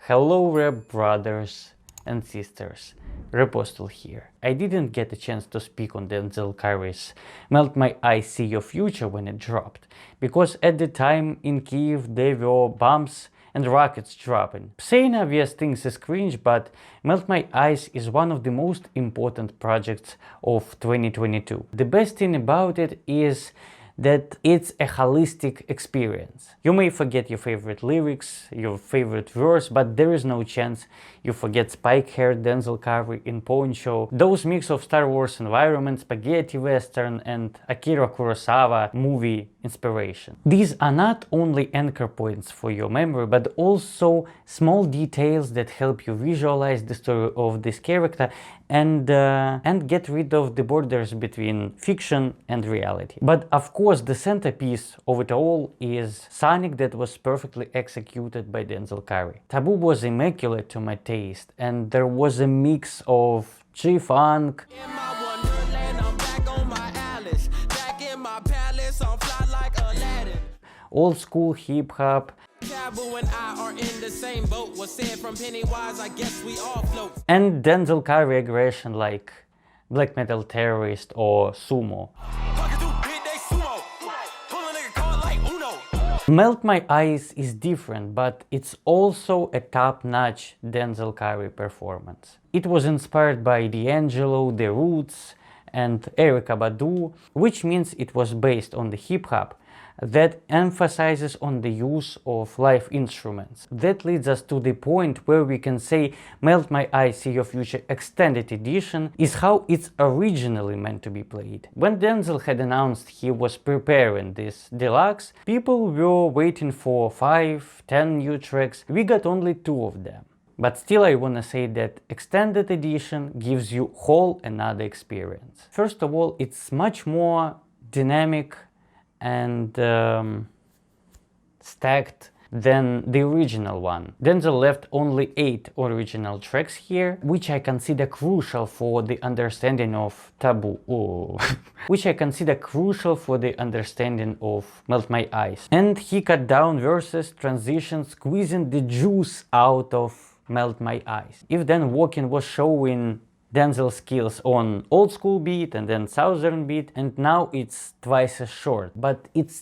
Hello rap brothers and sisters, Repostle here. I didn't get a chance to speak on Denzel Curry's Melt My Eyes See Your Future when it dropped, because at the time in Kiev there were bombs and rockets dropping. Saying obvious things is cringe, but Melt My Eyes is one of the most important projects of 2022. The best thing about it is that it's a holistic experience. You may forget your favorite lyrics, your favorite verse, but there is no chance you forget spike-haired Denzel Curry in poncho, those mix of Star Wars environment, spaghetti western and Akira Kurosawa movie inspiration. These are not only anchor points for your memory, but also small details that help you visualize the story of this character and get rid of the borders between fiction and reality. But of course, the centerpiece of it all is Sonic, that was perfectly executed by Denzel Curry. Taboo was immaculate to my taste, and there was a mix of G-Funk, old school hip-hop, and Denzel Curry aggression like black metal terrorist or sumo. Melt My Eyes is different, but it's also a top-notch Denzel Curry performance. It was inspired by D'Angelo, The Roots and Erykah Badu, which means it was based on the hip-hop that emphasizes on the use of live instruments. That leads us to the point where we can say Melt My Eyes See Your Future Extended Edition is how it's originally meant to be played. When Denzel had announced he was preparing this deluxe, people were waiting for 5-10 new tracks. We got only 2 of them. But still, I wanna say that Extended Edition gives you whole another experience. First of all, it's much more dynamic and stacked than the original one. Denzel left only 8 original tracks here, which I consider crucial for the understanding of Taboo. Which I consider crucial for the understanding of Melt My Eyes. And he cut down verses, transitions, squeezing the juice out of Melt My Eyes. If then Walking was showing Denzel's skills on old school beat and then southern beat, and now it's twice as short, but it's...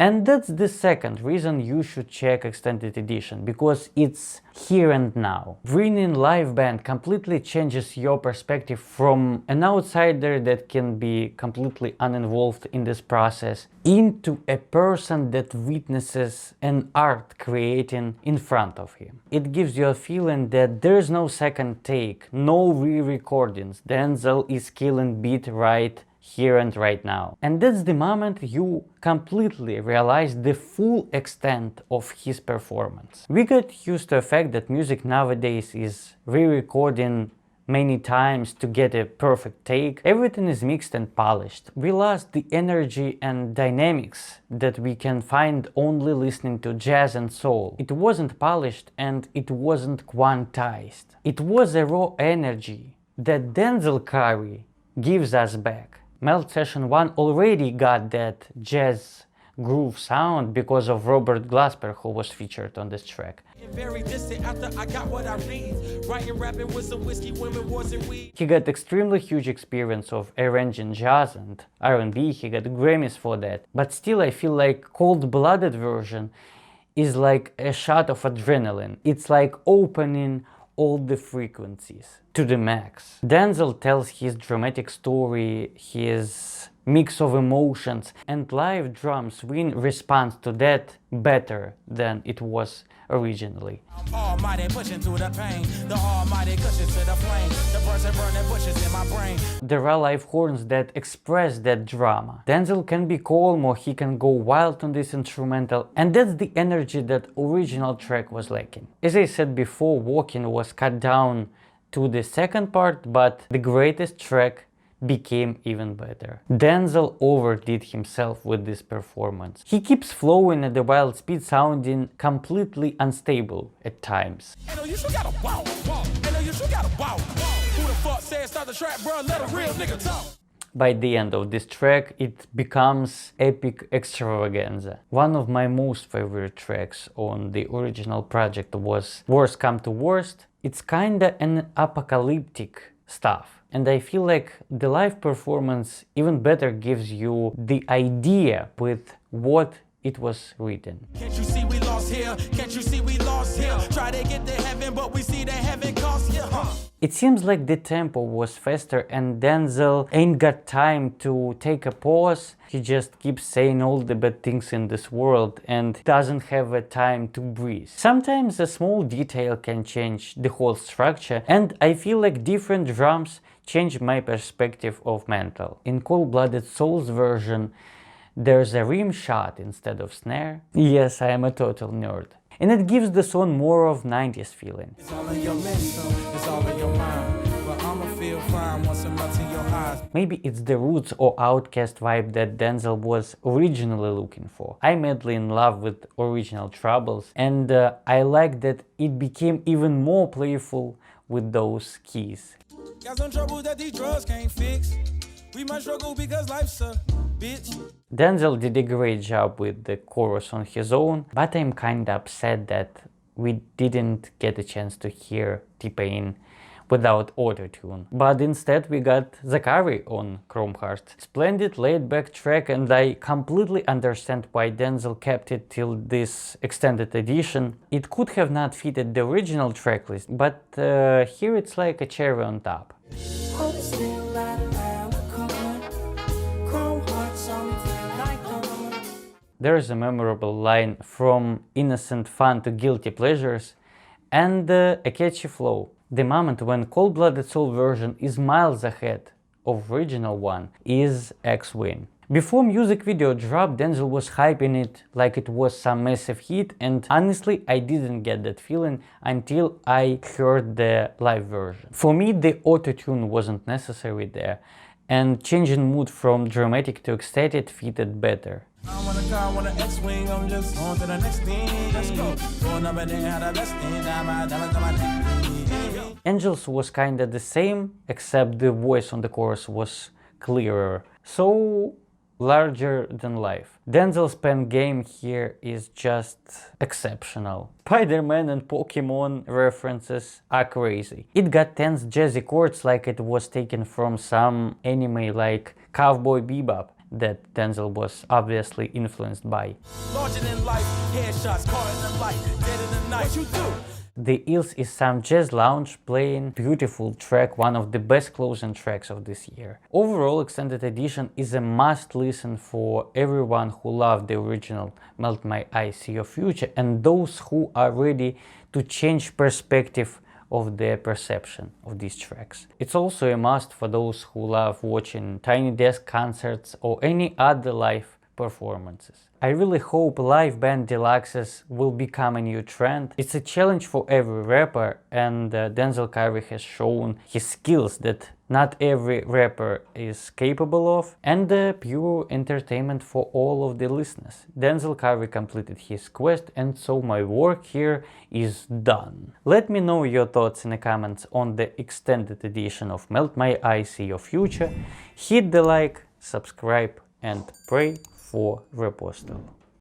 And that's the second reason you should check Extended Edition, because it's here and now. Bringing live band completely changes your perspective from an outsider that can be completely uninvolved in this process into a person that witnesses an art creating in front of him. It gives you a feeling that there's no second take, no re-recordings. Denzel is killing beat right here and right now. And that's the moment you completely realize the full extent of his performance. We got used to the fact that music nowadays is re-recording many times to get a perfect take. Everything is mixed and polished. We lost the energy and dynamics that we can find only listening to jazz and soul. It wasn't polished and it wasn't quantized. It was a raw energy that Denzel Curry gives us back. Melt Session 1 already got that jazz groove sound because of Robert Glasper, who was featured on this track. He got extremely huge experience of arranging jazz and R&B, he got Grammys for that. But still I feel like cold-blooded version is like a shot of adrenaline. It's like opening all the frequencies to the max. Denzel tells his dramatic story, his mix of emotions, and live drums win response to that better than it was originally. There are live horns that express that drama. Denzel can be calm or he can go wild on this instrumental, and that's the energy that original track was lacking. As I said before, Walking was cut down to the second part, but the greatest track became even better. Denzel overdid himself with this performance. He keeps flowing at the wild speed, sounding completely unstable at times. By the end of this track, it becomes epic extravaganza. One of my most favorite tracks on the original project was Worst Come to Worst. It's kinda an apocalyptic stuff, and I feel like the live performance even better gives you the idea with what it was written. Can't you see we lost here? Can't you see we lost here? Try to get to heaven, but we see the heaven cost here. It seems like the tempo was faster and Denzel ain't got time to take a pause. He just keeps saying all the bad things in this world and doesn't have a time to breathe. Sometimes a small detail can change the whole structure, and I feel like different drums change my perspective of Mental. In Cold-Blooded Soul's version, there's a rim shot instead of snare. Yes, I am a total nerd. And it gives the song more of 90s feeling. It's all in your mental, it's all in your mind. But I'ma feel fine once I'm out in your eyes. Maybe it's the Roots or Outkast vibe that Denzel was originally looking for. I'm madly in love with original Troubles, and I like that it became even more playful with those keys. Got some trouble that these drugs can't fix. We might struggle because life's a bitch. Denzel did a great job with the chorus on his own, but I'm kinda upset that we didn't get a chance to hear T-Pain without auto-tune. But instead we got Zachary on Chrome Heart. Splendid laid-back track, and I completely understand why Denzel kept it till this extended edition. It could have not fitted the original tracklist, but here it's like a cherry on top. There's a memorable line from innocent fun to guilty pleasures, and a catchy flow. The moment when Cold-Blooded Soul version is miles ahead of original one is X-Wing. Before music video dropped, Denzel was hyping it like it was some massive hit, and honestly I didn't get that feeling until I heard the live version. For me, the auto-tune wasn't necessary there, and changing mood from dramatic to ecstatic fitted better. I want a car, I want an X-Wing, I'm just on to the next thing. Let's go. Going up and then had the best thing. Angels was kinda the same, except the voice on the chorus was clearer, so larger than life. Denzel's pen game here is just exceptional. Spider-Man and Pokemon references are crazy. It got tense jazzy chords like it was taken from some anime like Cowboy Bebop that Denzel was obviously influenced by. Larger than life, headshots, caught in the light, dead in the night. What you do? The Eyez is some jazz lounge playing, beautiful track, one of the best closing tracks of this year. Overall, extended edition is a must listen for everyone who loved the original Melt My Eyes, See Your Future, and those who are ready to change perspective of their perception of these tracks. It's also a must for those who love watching Tiny Desk concerts or any other live performances. I really hope live band deluxes will become a new trend. It's a challenge for every rapper, and Denzel Curry has shown his skills that not every rapper is capable of, and pure entertainment for all of the listeners. Denzel Curry completed his quest, and so my work here is done. Let me know your thoughts in the comments on the extended edition of Melt My Eyes, See Your Future. Hit the like, subscribe, and pray for repostal.